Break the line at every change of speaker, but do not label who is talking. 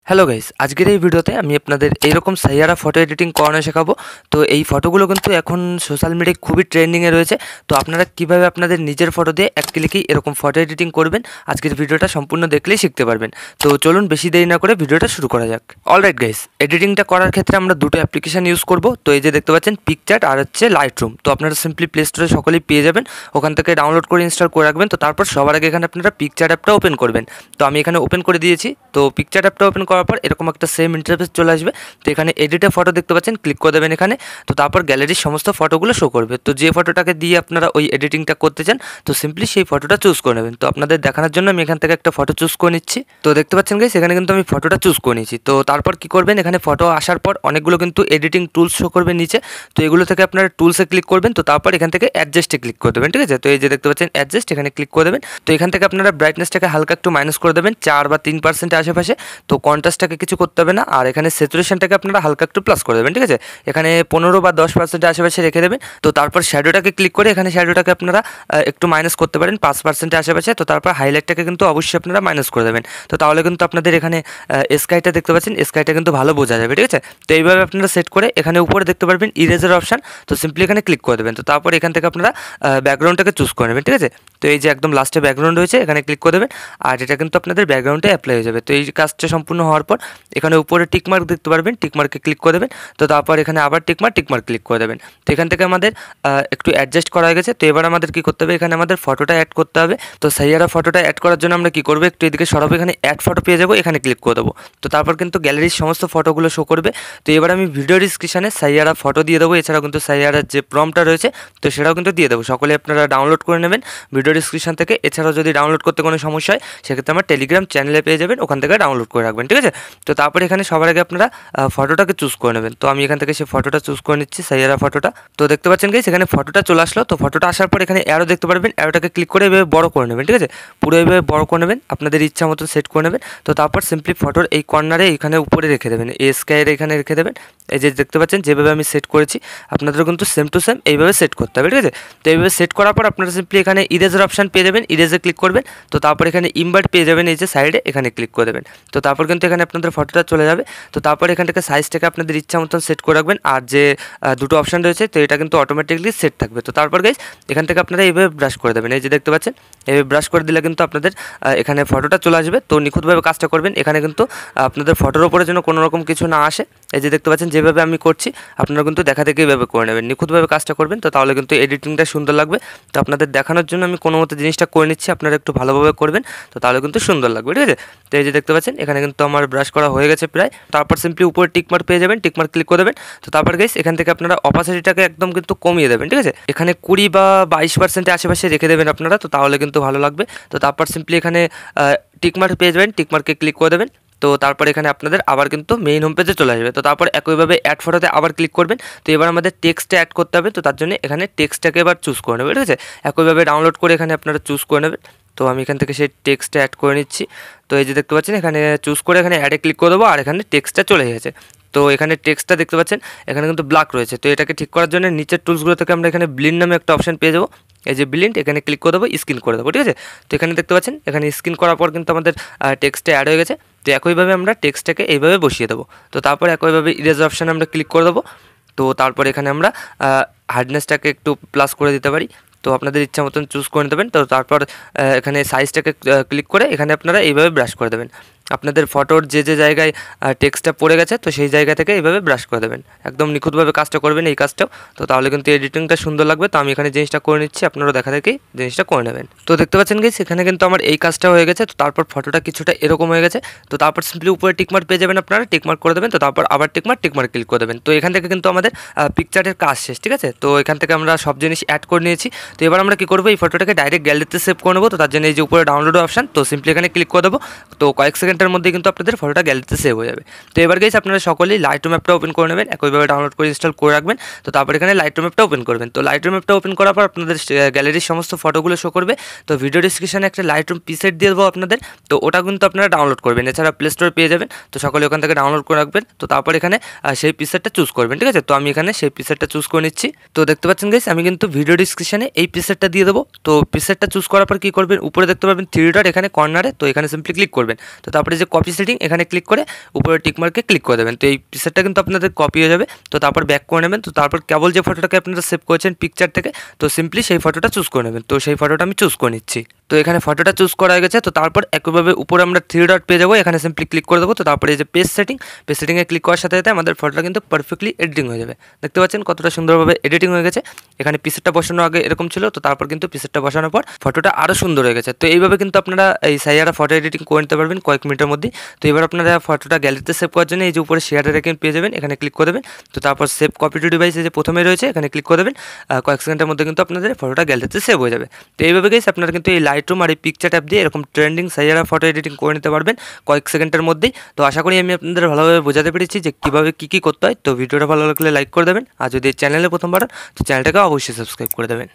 Hello guys, আজকের এই ভিডিওতে আমি আপনাদের এইরকম সাইয়ারা ফটো এডিটিং করানো শেখাবো। তো এই ফটোগুলো কিন্তু এখন সোশ্যাল মিডিয়ায় খুবই ট্রেন্ডিংয়ে রয়েছে। তো আপনারা কিভাবে আপনাদের নিজের ফটো দিয়ে এক ক্লিকেই এরকম ফটো এডিটিং করবেন, আজকের ভিডিওটা সম্পূর্ণ দেখলেই শিখতে পারবেন। তো চলুন বেশি দেরি না করে ভিডিওটা শুরু করা যাক। অলরাইট গাইস, এডিটিংটা করার ক্ষেত্রে আমরা দুটো অ্যাপ্লিকেশন ইউজ করব। তো এই যে দেখতে পাচ্ছেন পিকচার্ট আর হচ্ছে লাইটরুম। তো আপনারা সিম্পলি প্লে স্টোরে সকলেই পেয়ে যাবেন, ওখান থেকে ডাউনলোড করে ইনস্টল করে রাখবেন। তো তারপর সবার আগে এখানে আপনারা পিকচার্ট অ্যাপটা ওপেন করবেন। তো আমি এখানে ওপেন করে দিয়েছি। তো পিকচার্ট অ্যাপটা ওপেন করার পর এরকম একটা সেম ইন্টারফেস চলে আসবে। তো এখানে এডিটে ফটো দেখতে পাচ্ছেন, ক্লিক করে দেবেন এখানে। তো তারপর গ্যালারির সমস্ত ফটোগুলো শো করবে। তো যে ফটোটাকে দিয়ে আপনারা ওই এডিটিংটা করতে চান, তো সিম্পলি সেই ফটোটা চুজ করে নেবেন। তো আপনাদের দেখানোর জন্য আমি এখান থেকে একটা ফটো চুজ করে নিচ্ছি। তো দেখতে পাচ্ছেন গাইস, এখানে কিন্তু আমি ফটোটা চুজ করে নিয়েছি। তো তারপর কি করবেন, এখানে ফটো আসার পর অনেকগুলো কিন্তু এডিটিং টুলস শো করবে নিচে। তো এগুলো থেকে আপনারা টুলসে ক্লিক করবেন। তো তারপর এখান থেকে অ্যাডজাস্টে ক্লিক করে দেবেন, ঠিক আছে। তো এই যে দেখতে পাচ্ছেন অ্যাডজাস্ট, এখানে ক্লিক করে দেবেন। তো এখান থেকে আপনারা ব্রাইটনেসটাকে হালকা একটু মাইনাস করে দেবেন 4 বা 3% আশেপাশে। তো কন্ট্রাস্টটাকে কিছু করতে হবে না। আর এখানে স্যাচুরেশনটাকে আপনারা হালকা একটু প্লাস করে দেবেন, ঠিক আছে। এখানে 15 বা 10% আশেপাশে রেখে দেবেন। তো তারপর শ্যাডোটাকে ক্লিক করে এখানে শ্যাডোটাকে আপনারা একটু মাইনাস করতে পারেন 5% আশেপাশে। তো তারপর হাইলাইটটাকে কিন্তু অবশ্যই আপনারা মাইনাস করে দেবেন। তো তাহলে কিন্তু আপনাদের এখানে স্কাইটা দেখতে পাচ্ছেন, স্কাইটা কিন্তু ভালো বোঝা যাবে, ঠিক আছে। তো এইভাবে আপনারা সেট করে এখানে উপরে দেখতে পারবেন ইরেজার অপশান। তো সিম্পলি এখানে ক্লিক করে দেবেন। তো তারপর এখান থেকে আপনারা ব্যাকগ্রাউন্ডটাকে চুজ করে নেবেন, ঠিক আছে। তো এই যে একদম লাস্টে ব্যাকগ্রাউন্ড রয়েছে, এখানে ক্লিক করে দেবেন। আর এটা কিন্তু আপনাদের ব্যাকগ্রাউন্ডে অ্যাপ্লাই হয়ে যাবে। তো এই কাজটা সম্পূর্ণ হওয়ার পর এখানে উপরে টিকমার্ক দেখতে পারবেন, টিকমার্কে ক্লিক করে দেবেন। তো তারপর এখানে আবার টিকমার্ক ক্লিক করে দেবেন। তো এখান থেকে আমাদের একটু অ্যাডজাস্ট করা হয়ে গেছে। তো এবার আমাদের কী করতে হবে, এখানে আমাদের ফটোটা অ্যাড করতে হবে। তো সাইয়ারা ফটোটা অ্যাড করার জন্য আমরা কী করবো, একটু এদিকে সরাবো, এখানে অ্যাড ফটো পেয়ে যাবো, এখানে ক্লিক করে দেবো। তো তারপর কিন্তু গ্যালারির সমস্ত ফটোগুলো শো করবে। তো এবার আমি ভিডিও ডিসক্রিপশানে সাইয়ারা ফটো দিয়ে দেবো। এছাড়াও কিন্তু সাইয়ারার যে প্রম্পটটা রয়েছে, তো সেটাও কিন্তু দিয়ে দেবো। সকলে আপনারা ডাউনলোড করে নেবেন ভিডিও ডিসক্রিপশন থেকে। এছাড়াও যদি ডাউনলোড করতে কোনো সমস্যা হয়, সেক্ষেত্রে আমার টেলিগ্রাম চ্যানেলে পেয়ে যাবেন, ওখান থেকে ডাউনলোড করে রাখবেন, ঠিক আছে। তো তারপর এখানে সবার আগে আপনারা ফটোটাকে চুজ করে নেবেন। তো আমি এখান থেকে সেই ফটোটা চুজ করে নিচ্ছি, সাইয়ারা ফটোটা। তো দেখতে পাচ্ছেন গাইস, এখানে ফটোটা চলে আসলো। তো ফটোটা আসার পর এখানে অ্যারো দেখতে পারবেন, অ্যারোটাকে ক্লিক করে এভাবে বড় করে নেবেন, ঠিক আছে। পুরো এভাবে বড় করে নেবেন, আপনাদের ইচ্ছা মতো সেট করে নেবেন। তো তারপর সিম্পলি ফটোর এই কর্নারে এখানে উপরে রেখে দেবেন, এই স্কাইয়ের এখানে রেখে দেবেন। এই যে দেখতে পাচ্ছেন যেভাবে আমি সেট করেছি, আপনাদেরও কিন্তু সেম টু সেম এইভাবে সেট করতে হবে, ঠিক আছে। তো এইভাবে সেট করার পর আপনারা সিম্পলি এখানে ইরেজার অপশান পেয়ে যাবেন, ইরেজে ক্লিক করবেন। তো তারপর এখানে ইনভার্ট পেয়ে যাবেন, এই যে সাইডে এখানে ক্লিক করে দেবেন। তো তারপর কিন্তু এখানে আপনাদের ফটোটা চলে যাবে। তো তারপর এখান থেকে সাইজটাকে আপনাদের ইচ্ছা মতন সেট করে রাখবেন। আর যে দুটো অপশান রয়েছে, তো এটা কিন্তু অটোমেটিকলি সেট থাকবে। তো তারপর গাইস, এখান থেকে আপনারা এইভাবে ব্রাশ করে দেবেন। এই যে দেখতে পাচ্ছেন, এইভাবে ব্রাশ করে দিলে কিন্তু আপনাদের এখানে ফটোটা চলে আসবে। তো নিখুঁতভাবে কাজটা করবেন, এখানে কিন্তু আপনাদের ফটোর ওপরে যেন কোনো রকম কিছু না আসে। এই যে দেখতে পাচ্ছেন যেভাবে আমি করছি, আপনারা কিন্তু দেখা দেখে এইভাবে করে নেবেন, নিখুঁতভাবে কাজটা করবেন। তো তাহলে কিন্তু এডিটিংটা সুন্দর লাগবে। তো আপনাদের দেখানোর জন্য আমি কোনো মতো জিনিসটা করে নিচ্ছি, আপনারা একটু ভালোভাবে করবেন। তো তাহলে কিন্তু সুন্দর লাগবে, ঠিক আছে। তো এই যে দেখতে পাচ্ছেন, এখানে কিন্তু আমার ব্রাশ করা হয়ে গেছে প্রায়। তারপর সিম্পলি উপরে টিকমার্ক পেয়ে যাবেন, টিকমার্ক ক্লিক করে দেবেন। তো তারপর গাইস, এখান থেকে আপনারা অপাসিটিটাকে একদম কিন্তু কমিয়ে দেবেন, ঠিক আছে। এখানে 20 বা 22% আশেপাশে রেখে দেবেন আপনারা, তো তাহলে কিন্তু ভালো লাগবে। তো তারপর সিম্পলি এখানে টিকমার্ক পেয়ে যাবেন, টিকমার্কে ক্লিক করে দেবেন। তো তারপর এখানে আপনাদের আবার কিন্তু মেইন হোম পেজে চলে আসবে। তো তারপর একইভাবে অ্যাড ফটোতে আবার ক্লিক করবেন। তো এবার আমাদের টেক্সটটা অ্যাড করতে হবে। তো তার জন্য এখানে টেক্সটটাকে এবার চুজ করে নেবেন, ঠিক আছে। একইভাবে ডাউনলোড করে এখানে আপনারা চুজ করে নেবেন। তো আমি এখান থেকে সেই টেক্সটটা অ্যাড করে নিচ্ছি। তো এই যে দেখতে পাচ্ছেন, এখানে চুজ করে এখানে অ্যাডে ক্লিক করে দেবো, আর এখানে টেক্সটটা চলে গেছে। তো এখানে টেক্সটটা দেখতে পাচ্ছেন, এখানে কিন্তু ব্ল্যাক রয়েছে। তো এটাকে ঠিক করার জন্য নিচের টুলসগুলো থেকে আমরা এখানে ব্লিন্ড নামে একটা অপশন পেয়ে যাবো। এই যে ব্লিন্ড, এখানে ক্লিক করে দেবো, স্ক্রিন করে দেবো, ঠিক আছে। তো এখানে দেখতে পাচ্ছেন, এখানে স্ক্রিন করার পর কিন্তু আমাদের টেক্সটটা অ্যাড হয়ে গেছে। তো একইভাবে আমরা টেক্সটটাকে এইভাবে বসিয়ে দেবো। তো তারপর একইভাবে ইরেজ অপশানে আমরা ক্লিক করে দেবো। তো তারপর এখানে আমরা হার্ডনেসটাকে একটু প্লাস করে দিতে পারি। তো আপনাদের ইচ্ছা মতন চুজ করে দেবেন। তো তারপর এখানে সাইজটাকে ক্লিক করে এখানে আপনারা এইভাবে ব্রাশ করে দেবেন। আপনাদের ফটোর যে যে জায়গায় টেক্সটটা পড়ে গেছে, তো সেই জায়গা থেকে এইভাবে ব্রাশ করে দেবেন। একদম নিখুঁতভাবে কাজটা করবেন এই কাজটাও। তো তাহলে কিন্তু এডিটিংটা সুন্দর লাগবে। তো আমি এখানে জিনিসটা করে নিচ্ছি, আপনারাও দেখা দেখেই জিনিসটা করে নেবেন। তো দেখতে পাচ্ছেন গাইস, এখানে কিন্তু আমার এই কাজটা হয়ে গেছে। তো তারপর ফটোটা কিছুটা এরকম হয়ে গেছে। তো তারপর সিম্পলি উপরে টিকমার্ক পেয়ে যাবেন, আপনারা টিকমার্ক করে দেবেন। তো তারপর আবার টিকমার্ক ক্লিক করে দেবেন। তো এখান থেকে কিন্তু আমাদের পিকচারের কাজ শেষ, ঠিক আছে। তো এখান থেকে আমরা সব জিনিস অ্যাড করে নিয়েছি। তো এবার আমরা কী করবো, এই ফটোটাকে ডাইরেক্ট গ্যালারিতে সেভ করে নেবো। তো তার জন্য এই যে উপরে ডাউনলোড অপশান, তো সিম্পলি এখানে ক্লিক করে দেবো। তো কয়েক সেকেন্ডের মধ্যে কিন্তু আপনাদের ফটোটা গ্যালারিতে সেভ হয়ে যাবে। তো এবার গাইস, আপনারা সকলেই লাইটরুম অ্যাপটা ওপেন করে নেবেন, একইভাবে ডাউনলোড করে ইনস্টল করে রাখবেন। তো তারপর এখানে লাইটরুম অ্যাপটা ওপেন করবেন। তো লাইটরুম অ্যাপটা ওপেন করার পর আপনাদের গ্যালারির সমস্ত ফটোগুলো শো করবে। তো ভিডিও ডিসক্রিপশনে একটা লাইটরুম পিসেট দিয়ে দেবো আপনাদের। তো ওটা কিন্তু আপনারা ডাউনলোড করবেন, এছাড়া প্লে স্টোরে পেয়ে যাবেন। তো সকলে ওখান থেকে ডাউনলোড করে রাখবেন। তো তারপর এখানে সেই পিসেটটা চুজ করবেন, ঠিক আছে। তো আমি এখানে সেই পিসেটটা চুজ করে নিচ্ছি। তো দেখতে পাচ্ছেন গাইস, আমি কিন্তু ভিডিও ডিসক্রিপশনে এই পিসেটটা দিয়ে দেবো। তো পিসেটটা চুজ করার পর কী করবেন, উপরে দেখতে পাবেন 3 ডট, এখানে কর্নারে। তো এখানে সিম্পলি ক্লিক করবেন। তো তারপর তারপরে যে কপি সেটিং এখানে ক্লিক করে উপরে টিকমার্কে ক্লিক করে দেবেন। তো এই পিকচারটা কিন্তু আপনাদের কপি হয়ে যাবে। তো তারপর ব্যাক করে নেবেন। তো তারপর কেবল যে ফটোটাকে আপনারা সেভ করেছেন পিকচার থেকে, তো সিম্পলি সেই ফটোটা চুজ করে নেবেন। তো সেই ফটোটা আমি চুজ করে নিচ্ছি। তো এখানে ফটোটা চুজ করা হয়ে গেছে। তো তারপর একইভাবে উপরে আমরা 3 ডট পেয়ে যাবো, এখানে সিম্পলি ক্লিক করে দেবো। তো তারপরে এই যে পেজ সেটিংয়ে ক্লিক করার সাথে সাথে আমাদের ফটোটা কিন্তু পারফেক্টলি এডিটিং হয়ে যাবে। দেখতে পাচ্ছেন কতটা সুন্দরভাবে এডিটিং হয়ে গেছে। এখানে পিকচারটা বসানোর আগে এরকম ছিল, তো তারপর কিন্তু পিকচারটা বসানোর পর ফটোটা আরও সুন্দর হয়ে গেছে। তো এইভাবে কিন্তু আপনারা এই সাইয়ারা ফটো এডিটিং করে নিতে পারবেন কয়েক মিনিটের মধ্যেই। তো এবার আপনারা ফটোটা গ্যালারিতে সেভ করার জন্য এই যে উপরে শেয়ারের আইকন পেয়ে যাবেন, এখানে ক্লিক করে দেবেন। তো তারপর সেভ কপি টু ডিভাইসে যে প্রথমে রয়েছে এখানে ক্লিক করে দেবেন। কয়েক সেকেন্ডের মধ্যে কিন্তু আপনাদের ফটোটা গ্যালারিতে সেভ হয়ে যাবে। তো এইভাবে গাইস আপনারা কিন্তু এই লাইটরুম আর এই পিকচার ট্যাব দিয়ে এরকম ট্রেন্ডিং সাইয়ারা ফটো এডিটিং করে নিতে পারবেন কয়েক সেকেন্ডের মধ্যেই। তো আশা করি আমি আপনাদের ভালোভাবে বোঝাতে পেরেছি যে কীভাবে কী করতে হয়। তো ভিডিওটা ভালো লাগলে লাইক করে দেবেন, আর যদি চ্যানেলে প্রথমবার তো চ্যানেলটাকে অবশ্যই সাবস্ক্রাইব করে দেবেন।